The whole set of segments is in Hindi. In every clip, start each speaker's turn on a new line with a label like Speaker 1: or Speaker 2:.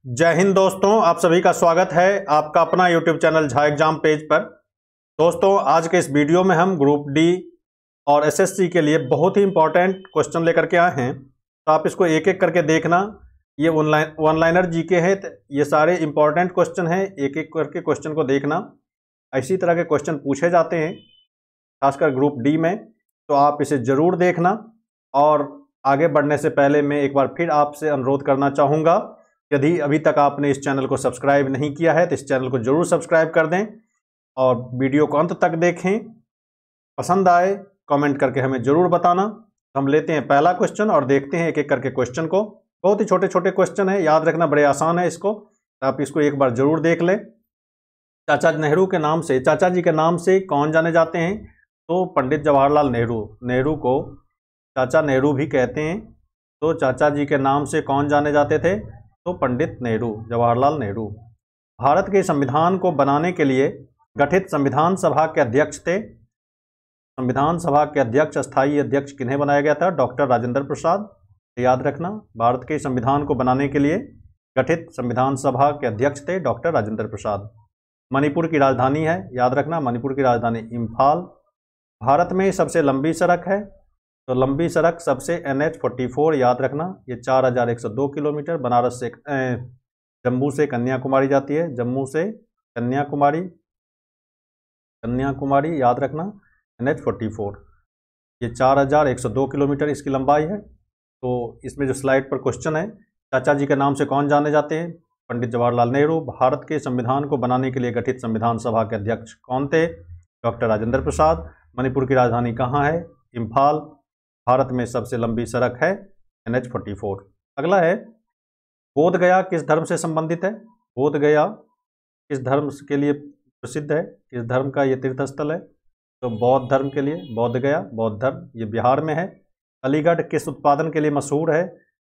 Speaker 1: जय हिंद दोस्तों, आप सभी का स्वागत है आपका अपना YouTube channel Jha exam page पर। दोस्तों, आज के इस वीडियो में हम ग्रुप डी और एसएससी के लिए बहुत ही इंपॉर्टेंट क्वेश्चन लेकर के आए हैं, तो आप इसको एक एक करके देखना। ये वन लाइनर जीके है, ये सारे इंपॉर्टेंट क्वेश्चन हैं, एक एक करके क्वेश्चन को देखना। इसी तरह के क्वेश्चन पूछे जाते हैं खासकर ग्रुप डी में, तो आप इसे ज़रूर देखना। और आगे बढ़ने से पहले मैं एक बार फिर आपसे अनुरोध करना चाहूँगा, यदि अभी तक आपने इस चैनल को सब्सक्राइब नहीं किया है तो इस चैनल को जरूर सब्सक्राइब कर दें और वीडियो को अंत तक देखें। पसंद आए कमेंट करके हमें जरूर बताना। हम लेते हैं पहला क्वेश्चन और देखते हैं एक एक करके क्वेश्चन को। बहुत ही छोटे छोटे क्वेश्चन है, याद रखना बड़े आसान है इसको, आप इसको एक बार जरूर देख लें। चाचा नेहरू के नाम से, चाचा जी के नाम से कौन जाने जाते हैं? तो पंडित जवाहरलाल नेहरू। नेहरू को चाचा नेहरू भी कहते हैं। तो चाचा जी के नाम से कौन जाने जाते थे? तो पंडित नेहरू, जवाहरलाल नेहरू। भारत के संविधान को बनाने के लिए गठित संविधान सभा के अध्यक्ष थे। संविधान सभा के अध्यक्ष, स्थायी अध्यक्ष किन्हें बनाया गया था? डॉक्टर राजेंद्र प्रसाद। याद रखना, भारत के संविधान को बनाने के लिए गठित संविधान सभा के अध्यक्ष थे डॉक्टर राजेंद्र प्रसाद। मणिपुर की राजधानी है, याद रखना, मणिपुर की राजधानी इम्फाल। भारत में सबसे लंबी सड़क है, तो लंबी सड़क सबसे NH-44, याद रखना, ये 4102 किलोमीटर। बनारस से जम्मू से कन्याकुमारी जाती है, जम्मू से कन्याकुमारी, कन्याकुमारी याद रखना, NH-44, ये 4102 किलोमीटर इसकी लंबाई है। तो इसमें जो स्लाइड पर क्वेश्चन है, चाचा जी के नाम से कौन जाने जाते हैं? पंडित जवाहरलाल नेहरू। भारत के संविधान को बनाने के लिए गठित संविधान सभा के अध्यक्ष कौन थे? डॉक्टर राजेंद्र प्रसाद। मणिपुर की राजधानी कहाँ है? इम्फाल। भारत में सबसे लंबी सड़क है NH-44। अगला है, बोध गया किस धर्म से संबंधित है? बोध गया किस धर्म के लिए प्रसिद्ध है? किस धर्म का ये तीर्थ स्थल है? तो बौद्ध धर्म के लिए। बोध गया बौद्ध धर्म, ये बिहार में है। अलीगढ़ किस उत्पादन के लिए मशहूर है?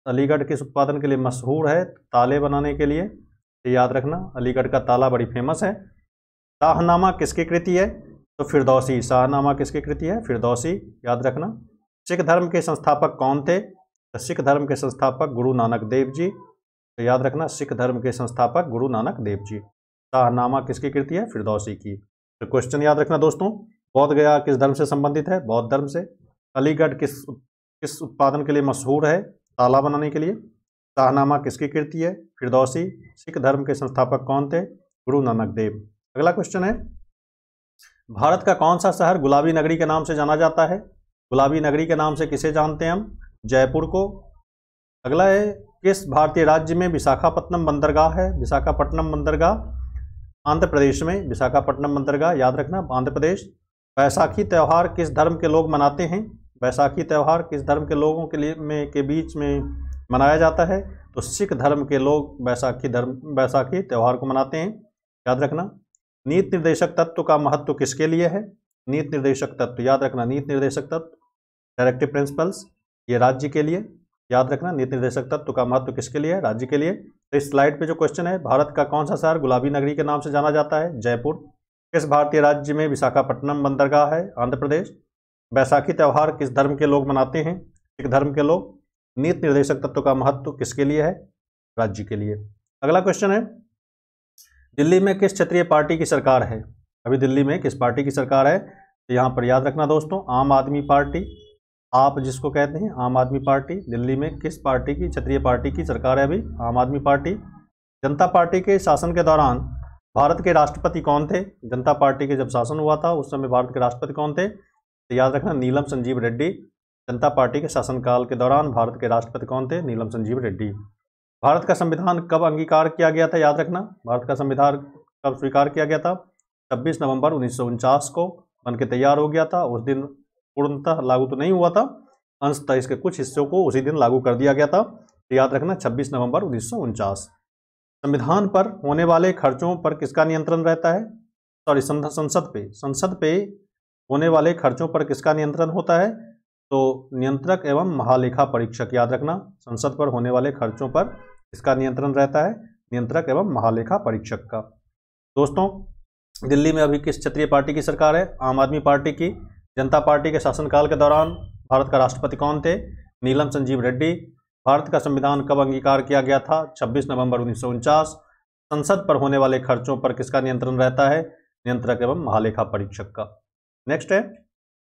Speaker 1: अलीगढ़ किस उत्पादन के लिए मशहूर है? ताले बनाने के लिए। तो याद रखना, अलीगढ़ का ताला बड़ी फेमस है। शाहनामा किसकी कृति है? तो फिरदौसी। शाहनामा किसकी कृति है? फिरदौसी, याद रखना। सिख धर्म के संस्थापक कौन थे? तो सिख धर्म के संस्थापक गुरु नानक देव जी। तो याद रखना, सिख धर्म के संस्थापक गुरु नानक देव जी। शाहनामा किसकी कृति है? फिरदौसी की। तो क्वेश्चन याद रखना दोस्तों, बोध गया किस धर्म से संबंधित है? बौद्ध धर्म से। अलीगढ़ किस उत्पादन के लिए मशहूर है? ताला बनाने के लिए। शाहनामा किसकी कृति है? फिरदौसी। सिख धर्म के संस्थापक कौन थे? गुरु नानक देव। अगला क्वेश्चन है, भारत का कौन सा शहर गुलाबी नगरी के नाम से जाना जाता है? गुलाबी नगरी के नाम से किसे जानते हैं हम? जयपुर को। अगला है, किस भारतीय राज्य में विशाखापट्टनम बंदरगाह है? विशाखापट्टनम बंदरगाह आंध्र प्रदेश में। विशाखापट्टनम बंदरगाह, याद रखना, आंध्र प्रदेश। बैसाखी त्यौहार किस धर्म के लोग मनाते हैं? बैसाखी त्यौहार किस धर्म के लोगों के बीच में मनाया जाता है? तो सिख धर्म के लोग बैसाखी त्यौहार को मनाते हैं, याद रखना। नीति निर्देशक तत्व का महत्व किसके लिए है? नीति निर्देशक तत्व, याद रखना, नीति निर्देशक तत्व, डायरेक्टिव प्रिंसिपल्स, ये राज्य के लिए, याद रखना। नीति निर्देशक तत्व का महत्व किसके लिए है? राज्य के लिए। तो इस स्लाइड पे जो क्वेश्चन है, भारत का कौन सा शहर गुलाबी नगरी के नाम से जाना जाता है? जयपुर। किस भारतीय राज्य में विशाखापट्टनम बंदरगाह है? आंध्र प्रदेश। बैसाखी त्यौहार किस धर्म के लोग मनाते हैं? सिख धर्म के लोग। नीति निर्देशक तत्व का महत्व किसके लिए है? राज्य के लिए। अगला क्वेश्चन है, दिल्ली में किस क्षेत्रीय पार्टी की सरकार है? अभी दिल्ली में किस पार्टी की सरकार है? तो यहाँ पर याद रखना दोस्तों, आम आदमी पार्टी, आप जिसको कहते हैं आम आदमी पार्टी। दिल्ली में किस पार्टी की, क्षेत्रीय पार्टी की सरकार है अभी? आम आदमी पार्टी। जनता पार्टी के शासन के दौरान भारत के राष्ट्रपति कौन थे? जनता पार्टी के जब शासन हुआ था उस समय भारत के राष्ट्रपति कौन थे? तो याद रखना, नीलम संजीव रेड्डी। जनता पार्टी के शासनकाल के दौरान भारत के राष्ट्रपति कौन थे? नीलम संजीव रेड्डी। भारत का संविधान कब अंगीकार किया गया था? याद रखना, भारत का संविधान कब स्वीकार किया गया था? 26 नवंबर 1949 को बन के तैयार हो गया था। उस दिन पूर्णतः लागू तो नहीं हुआ था, अंशतः इसके कुछ हिस्सों को उसी दिन लागू कर दिया गया था। तो याद रखना, 26 नवंबर 1949। संविधान पर होने वाले खर्चों पर किसका नियंत्रण रहता है? सॉरी, संसद पे होने वाले खर्चों पर किसका नियंत्रण होता है? तो नियंत्रक एवं महालेखा परीक्षक, याद रखना, संसद पर होने वाले खर्चों पर किसका नियंत्रण रहता है? नियंत्रक एवं महालेखा परीक्षक का। दोस्तों, दिल्ली में अभी किस क्षेत्रीय पार्टी की सरकार है? आम आदमी पार्टी की। जनता पार्टी के शासनकाल के दौरान भारत का राष्ट्रपति कौन थे? नीलम संजीव रेड्डी। भारत का संविधान कब अंगीकार किया गया था? 26 नवंबर 1949। संसद पर होने वाले खर्चों पर किसका नियंत्रण रहता है? नियंत्रक एवं महालेखा परीक्षक का। नेक्स्ट है,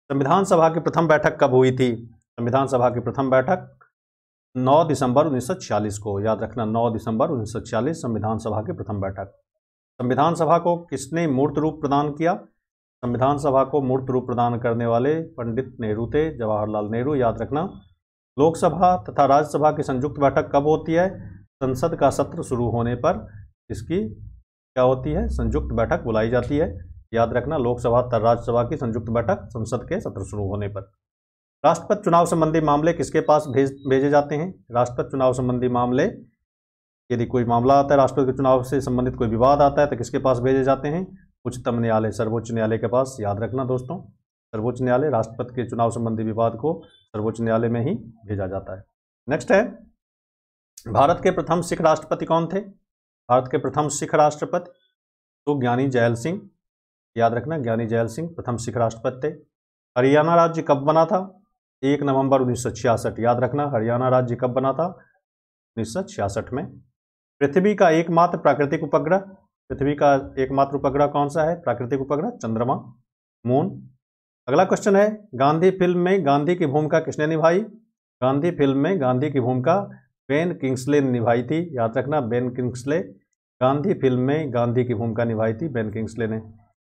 Speaker 1: संविधान सभा की प्रथम बैठक कब हुई थी? संविधान सभा की प्रथम बैठक 9 दिसंबर 1946 को, याद रखना 9 दिसंबर 1946 संविधान सभा की प्रथम बैठक। संविधान सभा को किसने मूर्त रूप प्रदान किया? संविधान सभा को मूर्त रूप प्रदान करने वाले पंडित नेहरू थे, जवाहरलाल नेहरू, याद रखना। लोकसभा तथा राज्यसभा की संयुक्त बैठक कब होती है? संसद का सत्र शुरू होने पर इसकी क्या होती है? संयुक्त बैठक बुलाई जाती है, याद रखना। लोकसभा तथा राज्यसभा की संयुक्त बैठक संसद के सत्र शुरू होने पर। राष्ट्रपति चुनाव संबंधी मामले किसके पास भेजे जाते हैं? राष्ट्रपति चुनाव संबंधी मामले, यदि कोई मामला आता है राष्ट्रपति के चुनाव से संबंधित, कोई विवाद आता है तो किसके पास भेजे जाते हैं? उच्चतम न्यायालय, सर्वोच्च न्यायालय के पास, याद रखना दोस्तों। सर्वोच्च न्यायालय राष्ट्रपति के चुनाव संबंधी विवाद को सर्वोच्च न्यायालय में ही भेजा जाता है। नेक्स्ट है, भारत के प्रथम सिख राष्ट्रपति कौन थे? भारत के प्रथम सिख राष्ट्रपति तो ज्ञानी जैल सिंह, याद रखना, ज्ञानी जैल सिंह प्रथम सिख राष्ट्रपति थे। हरियाणा राज्य कब बना था? 1 नवंबर 1966, याद रखना। हरियाणा राज्य कब बना था? 1966 में। पृथ्वी का एकमात्र प्राकृतिक उपग्रह, पृथ्वी का एकमात्र उपग्रह कौन सा है? प्राकृतिक उपग्रह चंद्रमा, मून। अगला क्वेश्चन है, गांधी फिल्म में गांधी की भूमिका किसने निभाई? गांधी फिल्म में गांधी की भूमिका बेन किंग्सले ने निभाई थी, याद रखना, बेन किंग्सले। गांधी फिल्म में गांधी की भूमिका निभाई थी बेन किंग्सले ने।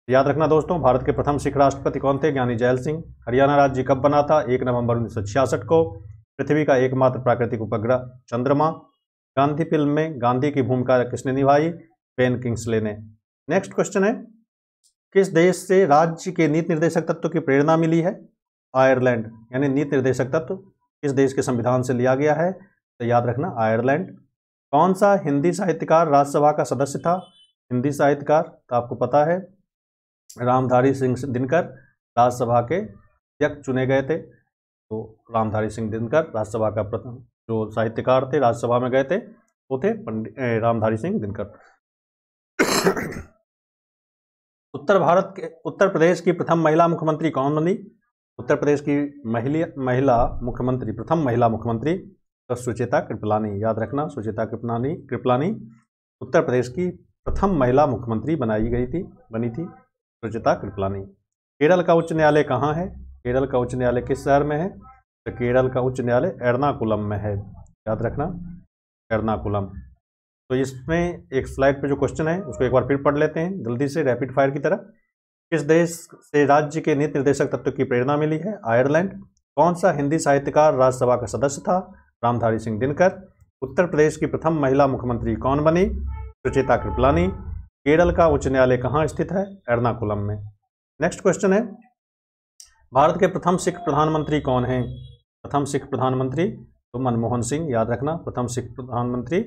Speaker 1: याद रखना दोस्तों, भारत के प्रथम सिख राष्ट्रपति कौन थे? ज्ञानी जैल सिंह। हरियाणा राज्य कब बना था? 1 नवंबर 1966 को। पृथ्वी का एकमात्र प्राकृतिक उपग्रह चंद्रमा। गांधी फिल्म में गांधी की भूमिका किसने निभाई? बेन किंग्सले ने। नेक्स्ट क्वेश्चन है, किस देश से राज्य के नीति निर्देशक तत्व की प्रेरणा मिली है? आयरलैंड, यानी नीति निर्देशक तत्व किस देश के संविधान से लिया गया है? तो याद रखना आयरलैंड। कौन सा हिंदी साहित्यकार राज्यसभा का सदस्य था? हिंदी साहित्यकार तो आपको पता है रामधारी सिंह दिनकर राज्यसभा के अध्यक्ष चुने गए थे। तो रामधारी सिंह दिनकर राज्यसभा का प्रथम जो साहित्यकार थे, राज्यसभा में गए थे, वो थे पंडित रामधारी सिंह दिनकर। उत्तर प्रदेश की प्रथम महिला मुख्यमंत्री कौन बनी? उत्तर प्रदेश की महिला मुख्यमंत्री, प्रथम महिला मुख्यमंत्री तो सुचेता कृपलानी, याद रखना, सुचेता कृपलानी उत्तर प्रदेश की प्रथम महिला मुख्यमंत्री बनी थी सुचेता कृपलानी। केरल का उच्च न्यायालय कहाँ है? केरल का उच्च न्यायालय किस शहर में है? तो केरल का उच्च न्यायालय एर्नाकुलम में है, याद रखना, एर्नाकुलम। तो इसमें एक स्लाइड पे जो क्वेश्चन है उसको एक बार फिर पढ़ लेते हैं जल्दी से, रैपिड फायर की तरह। किस देश से राज्य के नीति निर्देशक तत्व की प्रेरणा मिली है? आयरलैंड। कौन सा हिंदी साहित्यकार राज्यसभा का सदस्य था? रामधारी सिंह दिनकर। उत्तर प्रदेश की प्रथम महिला मुख्यमंत्री कौन बनी? सुचेता कृपलानी। केरल का उच्च न्यायालय कहाँ स्थित है? एर्नाकुलम में। नेक्स्ट क्वेश्चन है, भारत के प्रथम सिख प्रधानमंत्री कौन हैं? प्रथम सिख प्रधानमंत्री तो मनमोहन सिंह, याद रखना, प्रथम सिख प्रधानमंत्री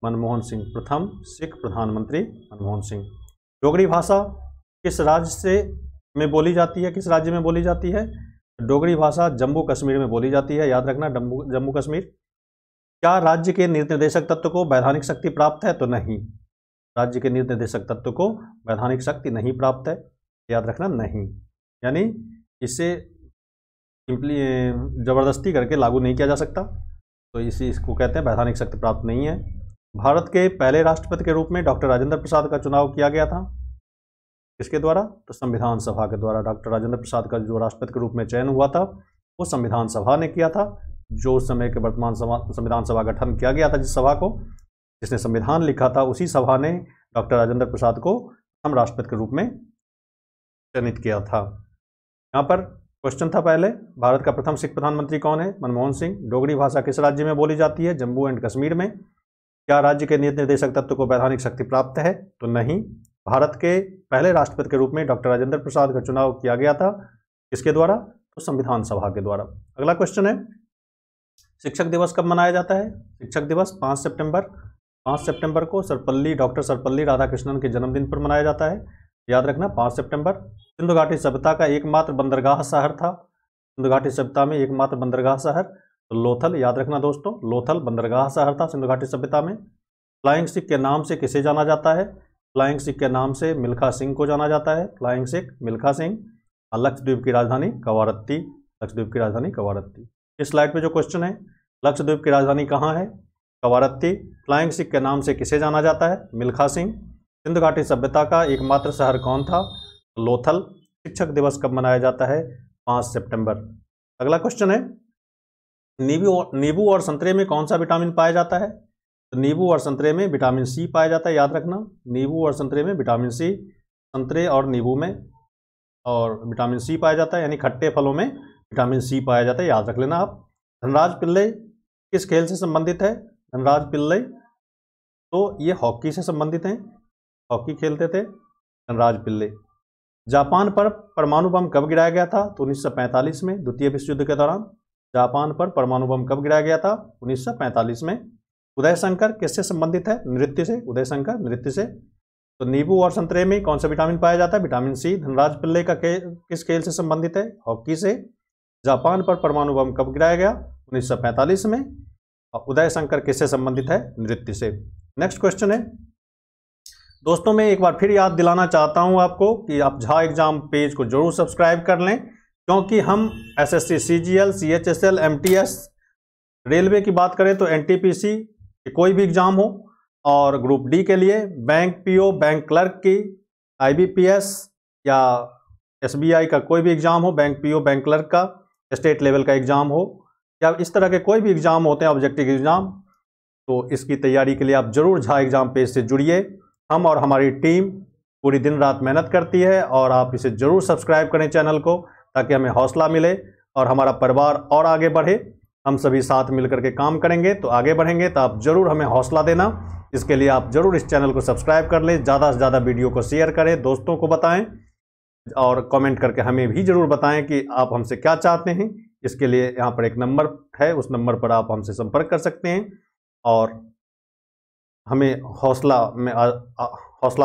Speaker 1: मनमोहन सिंह, प्रथम सिख प्रधानमंत्री मनमोहन सिंह। डोगरी भाषा किस राज्य में बोली जाती है? किस राज्य में बोली जाती है? डोगरी भाषा जम्मू कश्मीर में बोली जाती है, याद रखना, जम्मू कश्मीर। क्या राज्य के नीति निर्देशक तत्व को वैधानिक शक्ति प्राप्त है? तो नहीं, राज्य के नीति निर्देशक तत्व को वैधानिक शक्ति नहीं प्राप्त है, याद रखना, नहीं, यानी इसे जबरदस्ती करके लागू नहीं किया जा सकता, तो इसको कहते हैं वैधानिक शक्ति प्राप्त नहीं है। भारत के पहले राष्ट्रपति के रूप में डॉक्टर राजेंद्र प्रसाद का चुनाव किया गया था, किसके द्वारा? तो संविधान सभा के द्वारा। डॉक्टर राजेंद्र प्रसाद का जो राष्ट्रपति के रूप में चयन हुआ था वो संविधान सभा ने किया था, जो उस समय के वर्तमान संविधान सभा गठन किया गया था, जिस सभा को जिसने संविधान लिखा था उसी सभा ने डॉक्टर राजेंद्र प्रसाद को हम राष्ट्रपति के रूप में चयनित किया था। यहाँ पर क्वेश्चन था पहले, भारत का प्रथम सिख प्रधानमंत्री कौन है? मनमोहन सिंह। डोगरी भाषा किस राज्य में बोली जाती है? जम्मू एंड कश्मीर में। क्या राज्य के नीति निर्देशक तत्व को वैधानिक शक्ति प्राप्त है? तो नहीं। भारत के पहले राष्ट्रपति के रूप में डॉक्टर राजेंद्र प्रसाद का चुनाव किया गया था, किसके द्वारा? तो संविधान सभा के द्वारा। अगला क्वेश्चन है, शिक्षक दिवस कब मनाया जाता है? शिक्षक दिवस 5 सितंबर। 5 सितंबर को डॉक्टर सर्वपल्ली राधाकृष्णन के जन्मदिन पर मनाया जाता है, याद रखना, 5 सितंबर। सिंधु घाटी सभ्यता का एकमात्र बंदरगाह शहर था, सिंधु घाटी सभ्यता में एकमात्र बंदरगाह शहर तो लोथल, याद रखना दोस्तों, लोथल बंदरगाह शहर था सिंधु घाटी सभ्यता में। फ्लाइंग सिख के नाम से किसे जाना जाता है? फ्लाइंग सिख के नाम से मिल्खा सिंह को जाना जाता है, फ्लाइंग सिख मिल्खा सिंह। लक्षद्वीप की राजधानी कवारत्ती, लक्षद्वीप की राजधानी कवारत्ती। इस स्लाइड पे जो क्वेश्चन है लक्षद्वीप की राजधानी कहाँ है? कवारत्ती। फ्लाइंग सिख के नाम से किसे जाना जाता है? मिल्खा सिंह। सिंधु घाटी सभ्यता का एकमात्र शहर कौन था? लोथल। शिक्षक दिवस कब मनाया जाता है? 5 सितंबर। अगला क्वेश्चन है, नींबू और संतरे में कौन सा विटामिन पाया जाता है? तो नींबू और संतरे में विटामिन सी पाया जाता है, याद रखना। नींबू और संतरे में विटामिन सी, संतरे और नींबू में और विटामिन सी पाया जाता है, यानी खट्टे फलों में विटामिन सी पाया जाता है, याद रख लेना आप। धनराज पिल्ले किस खेल से संबंधित है? धनराज पिल्ले तो ये हॉकी से संबंधित हैं, हॉकी खेलते थे धनराज पिल्ले। जापान पर परमाणु बम कब गिराया गया था? तो 1945 में, द्वितीय विश्व युद्ध के दौरान। जापान पर परमाणु बम कब गिराया गया था? 1945 में। उदय शंकर किससे संबंधित है? नृत्य से। उदय शंकर नृत्य से। तो नींबू और संतरे में कौन सा विटामिन पाया जाता है? Vitamin C. धनराज पिल्ले का किस खेल से संबंधित है? हॉकी से। जापान पर परमाणु बम कब गिराया गया? 1945 में। और उदय शंकर किससे संबंधित है? नृत्य से। नेक्स्ट क्वेश्चन है दोस्तों, मैं एक बार फिर याद दिलाना चाहता हूं आपको कि आप झा एग्जाम पेज को जरूर सब्सक्राइब कर लें, क्योंकि हम SSC, CGL, CHSL, MTS, railway की बात करें तो एनटीपीसी कोई भी एग्जाम हो, और ग्रुप डी के लिए बैंक पीओ, बैंक क्लर्क की, आईबीपीएस या एसबीआई का कोई भी एग्जाम हो, बैंक पीओ, बैंक क्लर्क का, स्टेट लेवल का एग्जाम हो, या इस तरह के कोई भी एग्जाम होते हैं ऑब्जेक्टिव एग्जाम, तो इसकी तैयारी के लिए आप जरूर झा एग्जाम पेज से जुड़िए। हम और हमारी टीम पूरी दिन रात मेहनत करती है, और आप इसे जरूर सब्सक्राइब करें चैनल को, ताकि हमें हौसला मिले और हमारा परिवार और आगे बढ़े। हम सभी साथ मिलकर के काम करेंगे तो आगे बढ़ेंगे, तो आप जरूर हमें हौसला देना। इसके लिए आप जरूर इस चैनल को सब्सक्राइब कर लें, ज़्यादा से ज़्यादा वीडियो को शेयर करें, दोस्तों को बताएं, और कमेंट करके हमें भी जरूर बताएं कि आप हमसे क्या चाहते हैं। इसके लिए यहाँ पर एक नंबर है, उस नंबर पर आप हमसे संपर्क कर सकते हैं और हमें हौसला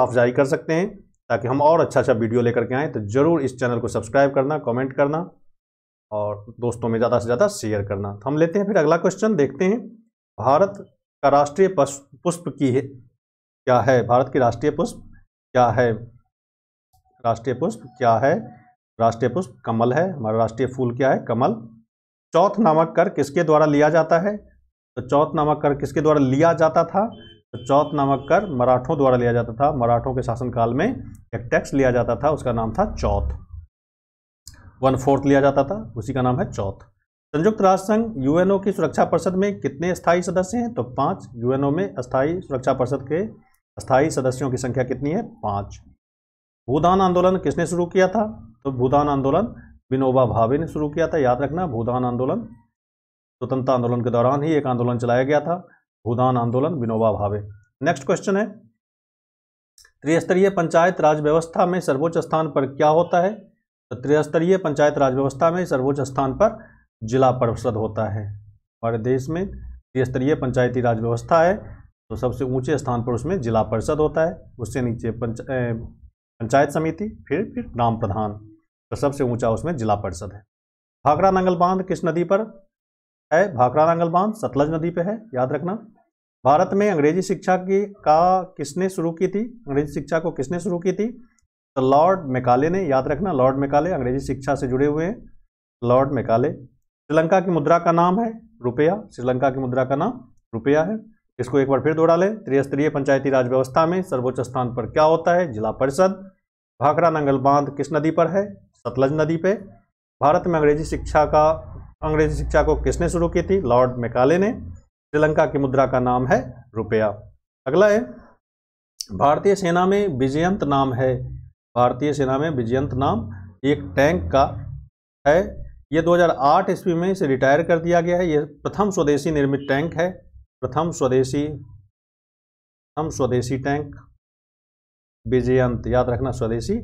Speaker 1: अफजाई कर सकते हैं, ताकि हम और अच्छा वीडियो लेकर के आएँ। तो ज़रूर इस चैनल को सब्सक्राइब करना, कमेंट करना और दोस्तों में ज़्यादा से ज़्यादा शेयर करना। तो हम लेते हैं फिर अगला क्वेश्चन, देखते हैं भारत का राष्ट्रीय पुष्प क्या है? भारत की राष्ट्रीय पुष्प क्या है? राष्ट्रीय पुष्प क्या है? राष्ट्रीय पुष्प कमल है। हमारा राष्ट्रीय फूल क्या है? कमल। चौथ नामक कर किसके द्वारा लिया जाता है? तो चौथ नामक कर किसके द्वारा लिया जाता था? तो चौथ नामक कर मराठों द्वारा लिया जाता था। मराठों के शासनकाल में एक टैक्स लिया जाता था, उसका नाम था चौथ। 1/4 लिया जाता था, उसी का नाम है चौथ। संयुक्त राष्ट्र संघ यूएनओ की सुरक्षा परिषद में कितने स्थायी सदस्य हैं? तो 5। यूएनओ में स्थायी सुरक्षा परिषद के स्थायी सदस्यों की संख्या कितनी है? 5। भूदान आंदोलन किसने शुरू किया था? तो भूदान आंदोलन विनोबा भावे ने शुरू किया था, याद रखना। भूदान आंदोलन स्वतंत्रता आंदोलन के दौरान ही एक आंदोलन चलाया गया था, भूदान आंदोलन, विनोबा भावे। नेक्स्ट क्वेश्चन है, त्रिस्तरीय पंचायत राज व्यवस्था में सर्वोच्च स्थान पर क्या होता है? तो त्रिस्तरीय पंचायत राज व्यवस्था में सर्वोच्च स्थान पर जिला परिषद होता है। हमारे देश में त्रिस्तरीय पंचायती राज व्यवस्था है, तो सबसे ऊंचे स्थान पर उसमें जिला परिषद होता है, उससे नीचे पंचायत समिति, फिर ग्राम प्रधान, तो सबसे ऊंचा उसमें जिला परिषद है। भाखड़ा नांगल बांध किस नदी पर है? भाखड़ा नांगल बांध सतलज नदी पे है, याद रखना। भारत में अंग्रेजी शिक्षा किसने शुरू की थी? अंग्रेजी शिक्षा को किसने शुरू की थी? तो लॉर्ड मैकाले ने, याद रखना। लॉर्ड मैकाले अंग्रेजी शिक्षा से जुड़े हुए हैं, लॉर्ड मैकाले। श्रीलंका की मुद्रा का नाम है रुपया। श्रीलंका की मुद्रा का नाम रुपया है। इसको एक बार फिर दोहरा लें, त्रिस्तरीय पंचायती राज व्यवस्था में सर्वोच्च स्थान पर क्या होता है? जिला परिषद। भाखड़ा नांगल बांध किस नदी पर है? सतलज नदी पे। भारत में अंग्रेजी शिक्षा को किसने शुरू की थी? लॉर्ड मैकाले ने। श्रीलंका की मुद्रा का नाम है रुपया। अगला है, भारतीय सेना में विजयंत नाम है। भारतीय सेना में विजयंत नाम एक टैंक का है। ये 2008 ईस्वी में इसे रिटायर कर दिया गया है। ये प्रथम स्वदेशी निर्मित टैंक है, प्रथम स्वदेशी टैंक विजयंत, याद रखना, स्वदेशी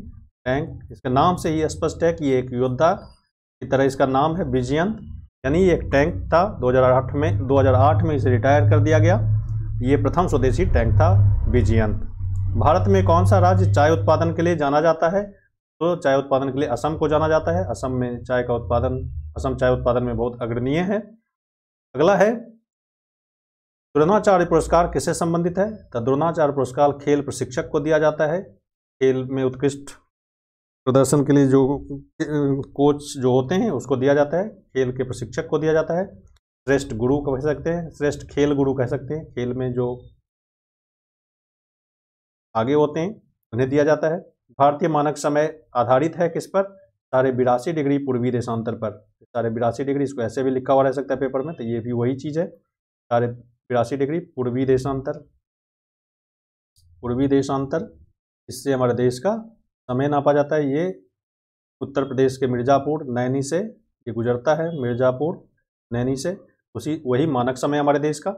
Speaker 1: टैंक। इसके नाम से ही स्पष्ट है कि ये एक योद्धा की तरह इसका नाम है विजयंत, यानी ये एक टैंक था। 2008 में इसे रिटायर कर दिया गया। ये प्रथम स्वदेशी टैंक था विजयंत। भारत में कौन सा राज्य चाय उत्पादन के लिए जाना जाता है? तो चाय उत्पादन के लिए असम को जाना जाता है। असम में चाय का उत्पादन, असम चाय उत्पादन में बहुत अग्रणीय है। अगला है, द्रोणाचार्य पुरस्कार किससे संबंधित है? तो द्रोणाचार्य पुरस्कार खेल प्रशिक्षक को दिया जाता है। खेल में उत्कृष्ट प्रदर्शन के लिए जो कोच जो होते हैं उसको दिया जाता है, खेल के प्रशिक्षक को दिया जाता है। श्रेष्ठ गुरु कह सकते हैं, श्रेष्ठ खेल गुरु कह सकते हैं, खेल में जो आगे होते हैं उन्हें दिया जाता है। भारतीय मानक समय आधारित है किस पर? 82.5 डिग्री पूर्वी देशांतर पर। 82.5 डिग्री, इसको ऐसे भी लिखा हुआ रह सकता है पेपर में, तो ये भी वही चीज़ है। 82.5 डिग्री पूर्वी देशांतर, पूर्वी देशांतर, इससे हमारे देश का समय नापा जाता है। ये उत्तर प्रदेश के मिर्ज़ापुर नैनी से ये गुजरता है, मिर्ज़ापुर नैनी से, उसी वही मानक समय हमारे देश का।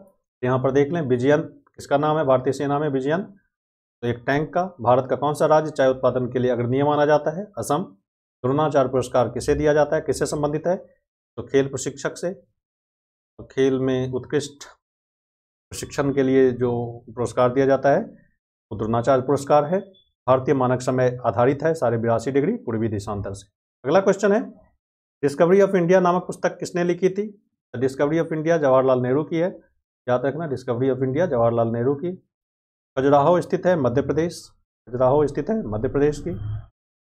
Speaker 1: यहाँ पर देख लें, विजयन किसका नाम है? भारतीय सेना में विजयन, तो एक टैंक का। भारत का कौन सा राज्य चाय उत्पादन के लिए अग्रणीय माना जाता है? असम। द्रोणाचार्य पुरस्कार किसे दिया जाता है, किससे संबंधित है? तो खेल प्रशिक्षक से। तो खेल में उत्कृष्ट प्रशिक्षण के लिए जो पुरस्कार दिया जाता है वो द्रोणाचार्य पुरस्कार है। भारतीय मानक समय आधारित है 82.5 डिग्री पूर्वी देशांतर से। अगला क्वेश्चन है, डिस्कवरी ऑफ इंडिया नामक पुस्तक किसने लिखी थी? तो discovery of India Jawaharlal Nehru की है, याद रखना, discovery of India Jawaharlal Nehru की। खजुराहो स्थित है मध्य प्रदेश, खजुराहो स्थित है मध्य प्रदेश की,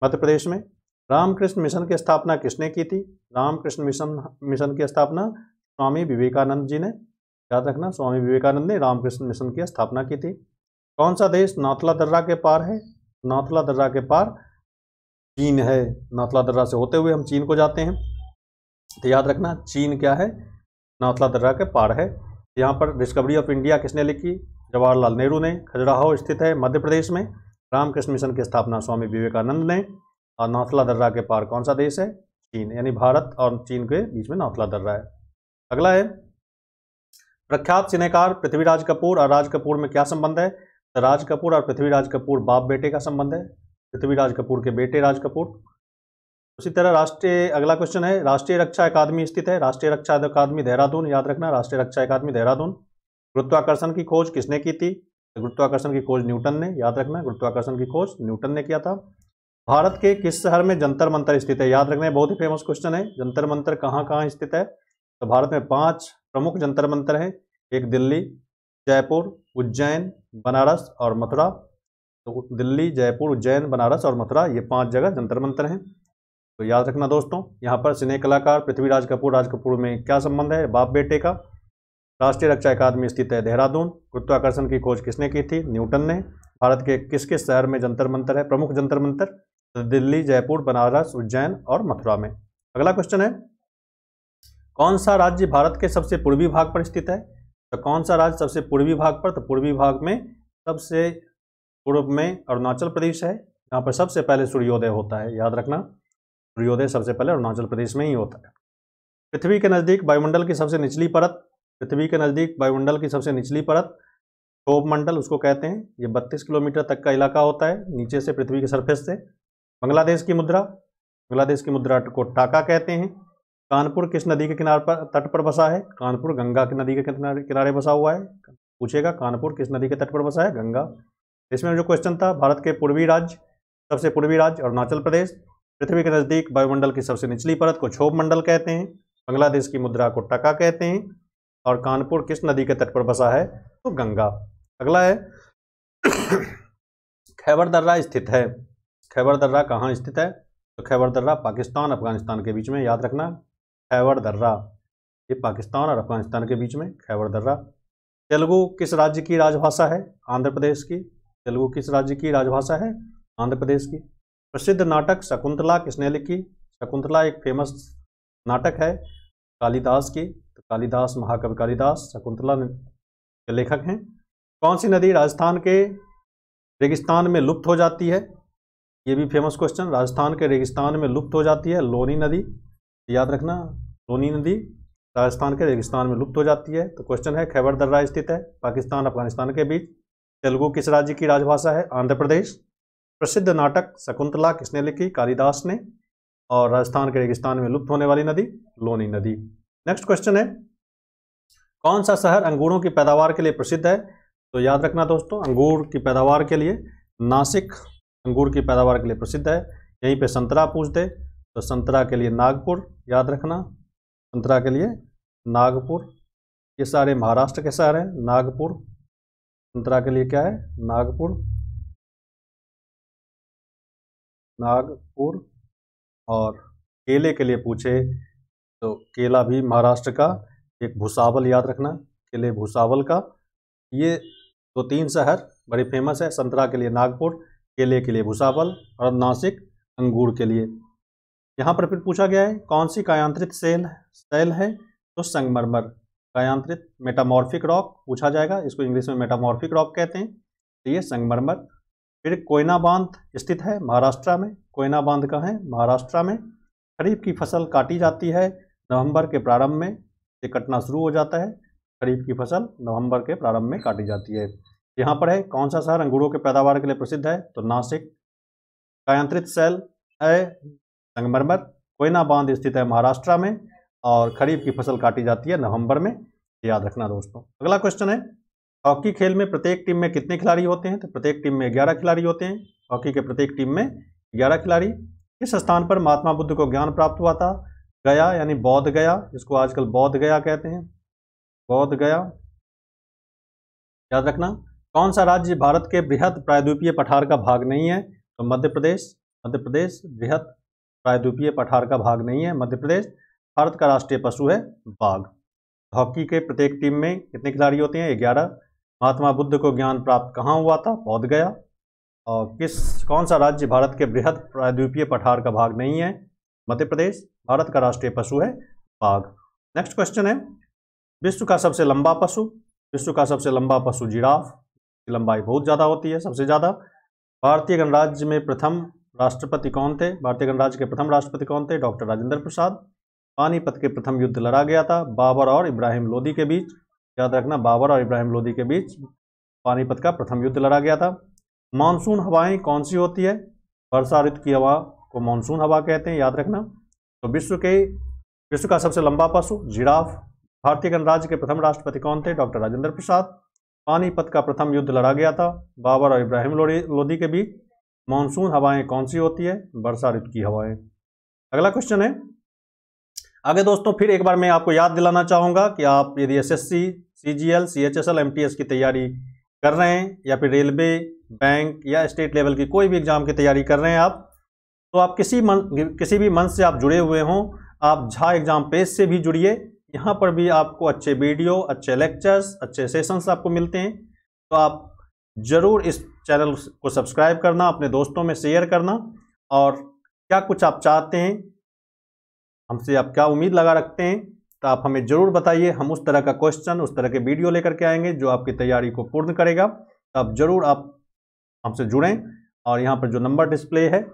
Speaker 1: मध्य प्रदेश में। रामकृष्ण मिशन की स्थापना किसने की थी? रामकृष्ण मिशन की स्थापना स्वामी विवेकानंद जी ने, याद रखना, स्वामी विवेकानंद ने रामकृष्ण मिशन की स्थापना की थी। कौन सा देश नाथुला दर्रा के पार है? नाथुला दर्रा के पार चीन है। नाथुला दर्रा से होते हुए हम चीन को जाते हैं, तो याद रखना चीन क्या है? नाथुला दर्रा के पार है। यहाँ पर डिस्कवरी ऑफ इंडिया किसने लिखी? जवाहरलाल नेहरू ने। खजुराहो स्थित है मध्य प्रदेश में। रामकृष्ण मिशन की स्थापना स्वामी विवेकानंद ने। और नाथुला दर्रा के पार कौन सा देश है? चीन, यानी भारत और चीन के बीच में नाथुला दर्रा है। अगला है, प्रख्यात सिनेकार पृथ्वीराज कपूर और राज कपूर में क्या संबंध है? तो राज कपूर और पृथ्वीराज कपूर बाप बेटे का संबंध है, पृथ्वीराज कपूर के बेटे राज कपूर। उसी तरह राष्ट्रीय, अगला क्वेश्चन है, राष्ट्रीय रक्षा अकादमी स्थित है? राष्ट्रीय रक्षा अकादमी देहरादून, याद रखना, राष्ट्रीय रक्षा अकादमी देहरादून। गुरुत्वाकर्षण की खोज किसने की थी? तो गुरुत्वाकर्षण की खोज न्यूटन ने, याद रखना, गुरुत्वाकर्षण की खोज न्यूटन ने किया था। भारत के किस शहर में जंतर मंतर स्थित है? याद रखना, बहुत ही फेमस क्वेश्चन है। जंतर मंतर कहाँ कहाँ स्थित है? तो भारत में 5 प्रमुख जंतर मंतर हैं, एक दिल्ली, जयपुर, उज्जैन, बनारस और मथुरा। तो दिल्ली, जयपुर, उज्जैन, बनारस और मथुरा, ये 5 जगह जंतर मंतर हैं। तो याद रखना दोस्तों, यहाँ पर सिने कलाकार पृथ्वीराज कपूर, राज कपूर में क्या संबंध है? बाप बेटे का। राष्ट्रीय रक्षा अकादमी स्थित है देहरादून। गुरुत्वाकर्षण की खोज किसने की थी? न्यूटन ने। भारत के किस किस शहर में जंतर मंतर है, प्रमुख जंतर मंतर? तो दिल्ली, जयपुर, बनारस, उज्जैन और मथुरा में। अगला क्वेश्चन है, कौन सा राज्य भारत के सबसे पूर्वी भाग पर स्थित है? तो कौन सा राज्य सबसे पूर्वी भाग पर? तो पूर्वी भाग में सबसे पूर्व में अरुणाचल प्रदेश है। यहाँ पर सबसे पहले सूर्योदय होता है, याद रखना, सूर्योदय सबसे पहले अरुणाचल प्रदेश में ही होता है। पृथ्वी के नज़दीक वायुमंडल की सबसे निचली परत, पृथ्वी के नज़दीक वायुमंडल की सबसे निचली परत क्षोभ मंडल उसको कहते हैं। ये 32 किलोमीटर तक का इलाका होता है नीचे से, पृथ्वी के सरफेस से। बांग्लादेश की मुद्रा, बांग्लादेश की मुद्रा को टाका कहते हैं। कानपुर किस नदी के किनारे पर, तट पर बसा है? कानपुर गंगा की नदी के किनारे बसा हुआ है। पूछेगा कानपुर किस नदी के तट पर बसा है? गंगा। इसमें जो क्वेश्चन था, भारत के पूर्वी राज्य, सबसे पूर्वी राज्य अरुणाचल प्रदेश। पृथ्वी के नज़दीक वायुमंडल की सबसे निचली परत को क्षोभ मंडल कहते हैं। बांग्लादेश की मुद्रा को टका कहते हैं। और कानपुर किस नदी के तट पर बसा है? तो गंगा। अगला है, खैबर दर्रा स्थित है। खैबर दर्रा कहाँ स्थित है? तो खैबर दर्रा पाकिस्तान अफगानिस्तान के बीच में, याद रखना, खैबर दर्रा, ये पाकिस्तान और अफगानिस्तान के बीच में खैबर दर्रा। तेलुगु किस राज्य की राजभाषा है? आंध्र प्रदेश की। तेलुगु किस राज्य की राजभाषा है? आंध्र प्रदेश की। प्रसिद्ध नाटक शकुंतला किसने लिखी? शकुंतला एक फेमस नाटक है कालिदास की, तो कालिदास, महाकवि कालिदास शकुंतला के लेखक हैं। कौन सी नदी राजस्थान के रेगिस्तान में लुप्त हो जाती है? ये भी फेमस क्वेश्चन, राजस्थान के रेगिस्तान में लुप्त हो जाती है लोनी नदी, याद रखना, लोनी नदी राजस्थान के रेगिस्तान में लुप्त हो जाती है। तो क्वेश्चन है, खैबर दर्रा स्थित है पाकिस्तान अफगानिस्तान के बीच। तेलुगु किस राज्य की राजभाषा है? आंध्र प्रदेश। प्रसिद्ध नाटक शकुंतला किसने लिखी? कालिदास ने। और राजस्थान के रेगिस्तान में लुप्त होने वाली नदी लोनी नदी। नेक्स्ट क्वेश्चन है, कौन सा शहर अंगूरों की पैदावार के लिए प्रसिद्ध है? तो याद रखना दोस्तों, अंगूर की पैदावार के लिए नासिक अंगूर की पैदावार के लिए प्रसिद्ध है। यहीं पे संतरा पूछते, तो संतरा के लिए नागपुर, याद रखना, संतरा के लिए नागपुर। ये सारे महाराष्ट्र के शहर हैं। नागपुर, संतरा के लिए क्या है? नागपुर, नागपुर। और केले के लिए पूछे तो केला भी महाराष्ट्र का एक भुसावल याद रखना, किले भुसावल का। ये 2-3 शहर बड़े फेमस है, संतरा के लिए नागपुर, केले के लिए भुसावल और नासिक अंगूर के लिए। यहाँ पर फिर पूछा गया है कौन सी कायांतरित शैल है, तो संगमरमर, कायांतरित मेटामॉर्फिक रॉक पूछा जाएगा, इसको इंग्लिश में मेटामॉर्फिक रॉक कहते हैं, तो ये संगमरमर। फिर कोयना बांध स्थित है महाराष्ट्र में, कोयना बांध कहाँ है, महाराष्ट्र में। खरीफ की फसल काटी जाती है नवंबर के प्रारंभ में, ये कटना शुरू हो जाता है, खरीफ की फसल नवंबर के प्रारंभ में काटी जाती है। यहाँ पर है कौन सा शहर अंगूरों के पैदावार के लिए प्रसिद्ध है, तो नासिक। कायांतरित शैल है संगमरमर, कोयना बांध स्थित है महाराष्ट्र में और खरीफ की फसल काटी जाती है नवंबर में, याद रखना दोस्तों। अगला क्वेश्चन है हॉकी खेल में प्रत्येक टीम में कितने खिलाड़ी होते हैं, तो प्रत्येक टीम में 11 खिलाड़ी होते हैं। हॉकी के प्रत्येक टीम में 11 खिलाड़ी। किस स्थान पर महात्मा बुद्ध को ज्ञान प्राप्त हुआ था, गया यानी बौद्ध गया, इसको आजकल बौद्ध गया कहते हैं, बौद्ध गया, याद रखना। कौन सा राज्य भारत के बृहद प्रायद्वीपीय पठार का भाग नहीं है, तो मध्य प्रदेश। मध्य प्रदेश बृहद प्रायद्वीपीय पठार का भाग नहीं है, मध्य प्रदेश। भारत का राष्ट्रीय पशु है बाघ। हॉकी के प्रत्येक टीम में कितने खिलाड़ी होते हैं, 11। महात्मा बुद्ध को ज्ञान प्राप्त कहाँ हुआ था, बौद्ध गया। और कौन सा राज्य भारत के बृहद प्रायद्वीपीय पठार का भाग नहीं है, मध्य प्रदेश। भारत का राष्ट्रीय पशु है बाघ। नेक्स्ट क्वेश्चन है विश्व का सबसे लंबा पशु, विश्व का सबसे लंबा पशु जिराफ, की लंबाई बहुत ज़्यादा होती है, सबसे ज़्यादा। भारतीय गणराज्य में प्रथम राष्ट्रपति कौन थे, भारतीय गणराज्य के प्रथम राष्ट्रपति कौन थे, डॉक्टर राजेंद्र प्रसाद। पानीपत के प्रथम युद्ध लड़ा गया था बाबर और इब्राहिम लोदी के बीच, याद रखना, बाबर और इब्राहिम लोदी के बीच पानीपत का प्रथम युद्ध लड़ा गया था। मानसून हवाएं कौन सी होती है, वर्षा ऋतु की हवा को मानसून हवा कहते हैं, याद रखना। तो विश्व का सबसे लंबा पशु जिराफ। भारतीय गणराज्य के प्रथम राष्ट्रपति कौन थे, डॉक्टर राजेंद्र प्रसाद। पानीपत का प्रथम युद्ध लड़ा गया था बाबर और इब्राहिम लोदी के बीच। मानसून हवाएं कौन सी होती है, वर्षा ऋतु की हवाएं। अगला क्वेश्चन है आगे दोस्तों, फिर एक बार मैं आपको याद दिलाना चाहूँगा कि आप यदि एसएससी, सीजीएल, सीएचएसएल, एमटीएस की तैयारी कर रहे हैं या फिर रेलवे, बैंक या स्टेट लेवल की कोई भी एग्जाम की तैयारी कर रहे हैं आप, तो आप किसी भी मंच से आप जुड़े हुए हों, आप झा एग्जाम पेज से भी जुड़िए। यहाँ पर भी आपको अच्छे वीडियो, अच्छे लेक्चर्स, अच्छे सेशंस आपको मिलते हैं। तो आप ज़रूर इस चैनल को सब्सक्राइब करना, अपने दोस्तों में शेयर करना, और क्या कुछ आप चाहते हैं हमसे, आप क्या उम्मीद लगा रखते हैं, तो आप हमें ज़रूर बताइए। हम उस तरह का क्वेश्चन, उस तरह के वीडियो लेकर के आएंगे जो आपकी तैयारी को पूर्ण करेगा। तो आप ज़रूर आप हमसे जुड़ें, और यहाँ पर जो नंबर डिस्प्ले है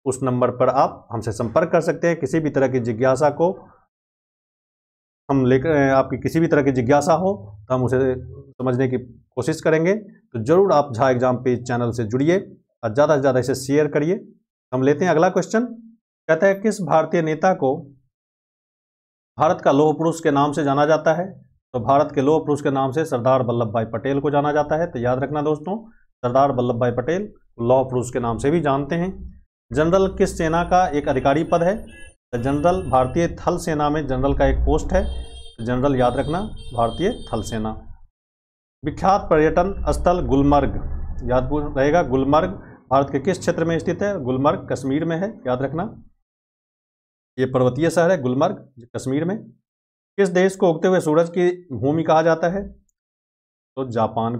Speaker 1: उस नंबर पर आप हमसे संपर्क कर सकते हैं। किसी भी तरह की जिज्ञासा को हम लेकर, आपकी किसी भी तरह की जिज्ञासा हो तो हम उसे समझने की कोशिश करेंगे। तो ज़रूर आप झा एग्जाम पेज चैनल से जुड़िए और ज़्यादा से ज़्यादा इसे शेयर करिए। हम लेते हैं अगला क्वेश्चन। कहता है किस भारतीय नेता को भारत का लौह पुरुष के नाम से जाना जाता है, तो भारत के लौह पुरुष के नाम से सरदार वल्लभ भाई पटेल को जाना जाता है। तो याद रखना दोस्तों, सरदार वल्लभ भाई पटेल लौह पुरुष के नाम से भी जानते हैं। जनरल किस सेना का एक अधिकारी पद है, तो जनरल भारतीय थल सेना में जनरल का एक पोस्ट है, तो जनरल याद रखना भारतीय थल सेना। विख्यात पर्यटन स्थल गुलमर्ग, याद रहेगा, गुलमर्ग भारत के किस क्षेत्र में स्थित है, गुलमर्ग कश्मीर में है, याद रखना। ये पर्वतीय शहर है गुलमर्ग, कश्मीर में। किस देश को उगते हुए सूरज की भूमि कहा जाता है, तो जापान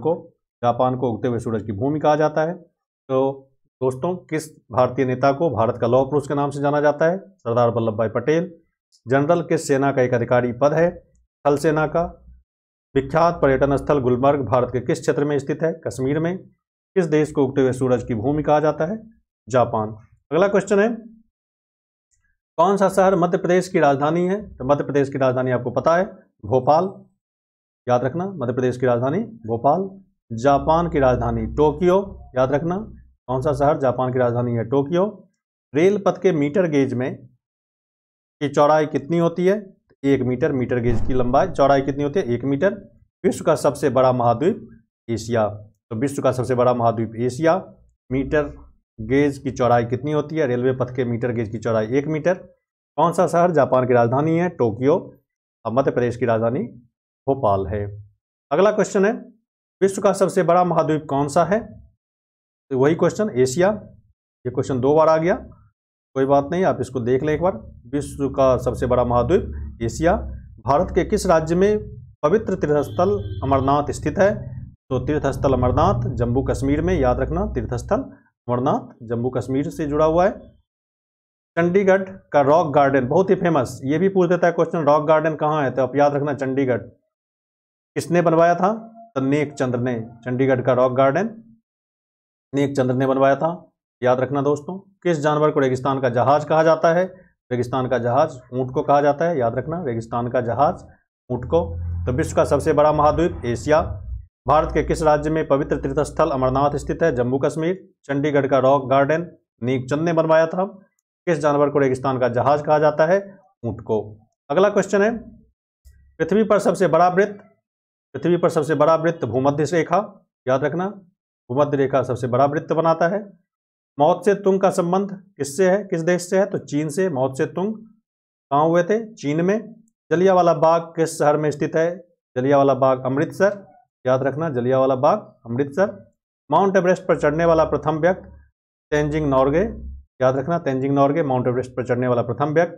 Speaker 1: को उगते हुए सूरज की भूमि कहा जाता है। तो दोस्तों, किस भारतीय नेता को भारत का लौह पुरुष के नाम से जाना जाता है, सरदार वल्लभ भाई पटेल। जनरल किस सेना का एक अधिकारी पद है, थल सेना का। विख्यात पर्यटन स्थल गुलमर्ग भारत के किस क्षेत्र में स्थित है, कश्मीर में। किस देश को उगते हुए सूरज की भूमि कहा जाता है, जापान। अगला क्वेश्चन है कौन सा शहर मध्य प्रदेश की राजधानी है, तो मध्य प्रदेश की राजधानी आपको पता है भोपाल, याद रखना, मध्य प्रदेश की राजधानी भोपाल। जापान की राजधानी टोक्यो, याद रखना, कौन सा शहर जापान की राजधानी है, टोक्यो। रेल पथ के मीटर गेज में की चौड़ाई कितनी होती है, 1 मीटर। मीटर गेज की लंबाई, चौड़ाई कितनी होती है, 1 मीटर। विश्व का सबसे बड़ा महाद्वीप एशिया, तो विश्व का सबसे बड़ा महाद्वीप एशिया। मीटर गेज की चौड़ाई कितनी होती है, रेलवे पथ के मीटर गेज की चौड़ाई 1 मीटर। कौन सा शहर जापान की राजधानी है, टोक्यो। और मध्य प्रदेश की राजधानी भोपाल है। अगला क्वेश्चन है विश्व का सबसे बड़ा महाद्वीप कौन सा है, तो वही क्वेश्चन एशिया। ये क्वेश्चन 2 बार आ गया, कोई बात नहीं, आप इसको देख लें एक बार। विश्व का सबसे बड़ा महाद्वीप एशिया। भारत के किस राज्य में पवित्र तीर्थस्थल अमरनाथ स्थित है? तो तीर्थस्थल अमरनाथ जम्मू कश्मीर में, याद रखना, तीर्थस्थल अमरनाथ जम्मू कश्मीर से जुड़ा हुआ है। चंडीगढ़ का रॉक गार्डन बहुत ही फेमस, ये भी पूछ देता है क्वेश्चन, रॉक गार्डन कहाँ है? तो आप याद रखना चंडीगढ़। किसने बनवाया था? तो नेक चंद्र ने। चंडीगढ़ का रॉक गार्डन नेक चंद्र ने बनवाया था, याद रखना दोस्तों। किस जानवर को रेगिस्तान का जहाज कहा जाता है? रेगिस्तान का जहाज ऊंट को कहा जाता है, याद रखना, रेगिस्तान का जहाज ऊंट को। तो विश्व का सबसे बड़ा महाद्वीप एशिया। भारत के किस राज्य में पवित्र तीर्थस्थल अमरनाथ स्थित है? जम्मू कश्मीर। चंडीगढ़ का रॉक गार्डन नेकचंद ने बनवाया था। किस जानवर को रेगिस्तान का जहाज कहा जाता है? ऊंट को। अगला क्वेश्चन है, पृथ्वी पर सबसे बड़ा वृत्त भूमध्य रेखा, याद रखना, भूमध्य रेखा सबसे बड़ा वृत्त बनाता है। मौत से तुंग का संबंध किससे है, किस देश से है? तो चीन से। मौत से तुंग कहाँ हुए थे? चीन में। जलियांवाला बाग किस शहर में स्थित है? जलियांवाला बाग अमृतसर, याद रखना, जलियांवाला बाग अमृतसर। माउंट एवरेस्ट पर चढ़ने वाला प्रथम व्यक्ति तेंजिंग नॉर्गे, याद रखना, तेंजिंग नॉर्गे माउंट एवरेस्ट पर चढ़ने वाला प्रथम व्यक्ति।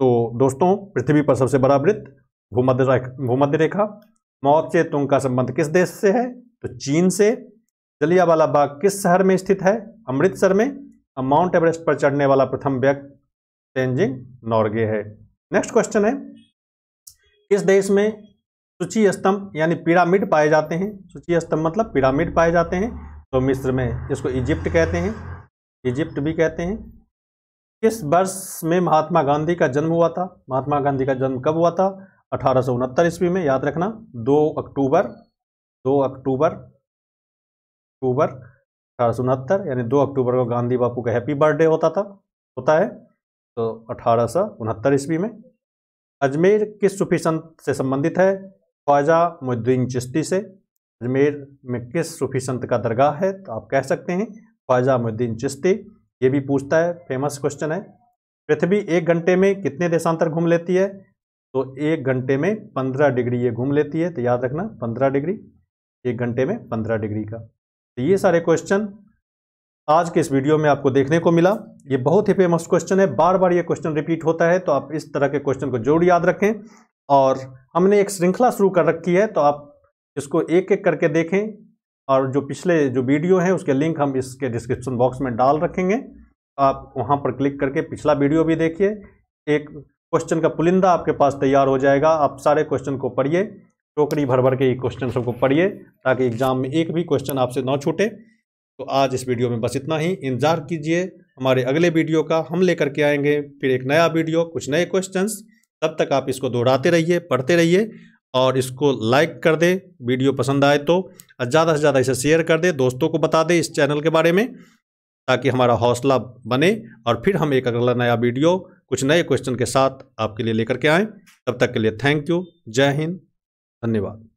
Speaker 1: तो दोस्तों, पृथ्वी पर सबसे बड़ा वृत्त भूमध्य रेखा। मौत से तुंग का संबंध किस देश से है? तो चीन से। जलियांवाला बाग किस शहर में स्थित है? अमृतसर में। माउंट एवरेस्ट पर चढ़ने वाला प्रथम व्यक्ति तेंजिंग नॉर्गे है। नेक्स्ट क्वेश्चन है, किस देश में सूची स्तंभ यानी पिरामिड पाए जाते हैं? सूची स्तंभ मतलब पिरामिड पाए जाते हैं। तो मिस्र में, इसको इजिप्ट कहते हैं, इजिप्ट भी कहते हैं। किस वर्ष में महात्मा गांधी का जन्म हुआ था? महात्मा गांधी का जन्म कब हुआ था? 1869 ईस्वी में, याद रखना, 2 अक्टूबर 1869, यानी 2 अक्टूबर को गांधी बापू का हैप्पी बर्थडे होता है। तो 1869 ईस्वी में। अजमेर किस सूफी संत से संबंधित है? ख्वाजा मुइनुद्दीन चिश्ती से। अजमेर में किस सूफी संत का दरगाह है? तो आप कह सकते हैं ख्वाजा मुइनुद्दीन चिश्ती। ये भी पूछता है, फेमस क्वेश्चन है। पृथ्वी 1 घंटे में कितने देशांतर घूम लेती है? तो 1 घंटे में 15 डिग्री ये घूम लेती है, तो याद रखना 15 डिग्री, 1 घंटे में 15 डिग्री का। तो ये सारे क्वेश्चन आज के इस वीडियो में आपको देखने को मिला। ये बहुत ही फेमस क्वेश्चन है, बार बार ये क्वेश्चन रिपीट होता है, तो आप इस तरह के क्वेश्चन को जरूर याद रखें। और हमने एक श्रृंखला शुरू कर रखी है, तो आप इसको एक एक करके देखें। और जो पिछले जो वीडियो हैं उसके लिंक हम इसके डिस्क्रिप्शन बॉक्स में डाल रखेंगे, आप वहाँ पर क्लिक करके पिछला वीडियो भी देखिए। एक क्वेश्चन का पुलिंदा आपके पास तैयार हो जाएगा। आप सारे क्वेश्चन को पढ़िए, टोकरी भर भर के ये क्वेश्चन सबको पढ़िए, ताकि एग्जाम में एक भी क्वेश्चन आपसे ना छूटे। तो आज इस वीडियो में बस इतना ही। इंतजार कीजिए हमारे अगले वीडियो का, हम लेकर के आएंगे फिर एक नया वीडियो, कुछ नए क्वेश्चंस। तब तक आप इसको दोहराते रहिए, पढ़ते रहिए, और इसको लाइक कर दें वीडियो पसंद आए तो, ज़्यादा से ज़्यादा इसे शेयर कर दें, दोस्तों को बता दें इस चैनल के बारे में, ताकि हमारा हौसला बने और फिर हम एक अगला नया वीडियो कुछ नए क्वेश्चन के साथ आपके लिए लेकर के आएँ। तब तक के लिए थैंक यू, जय हिंद, धन्यवाद।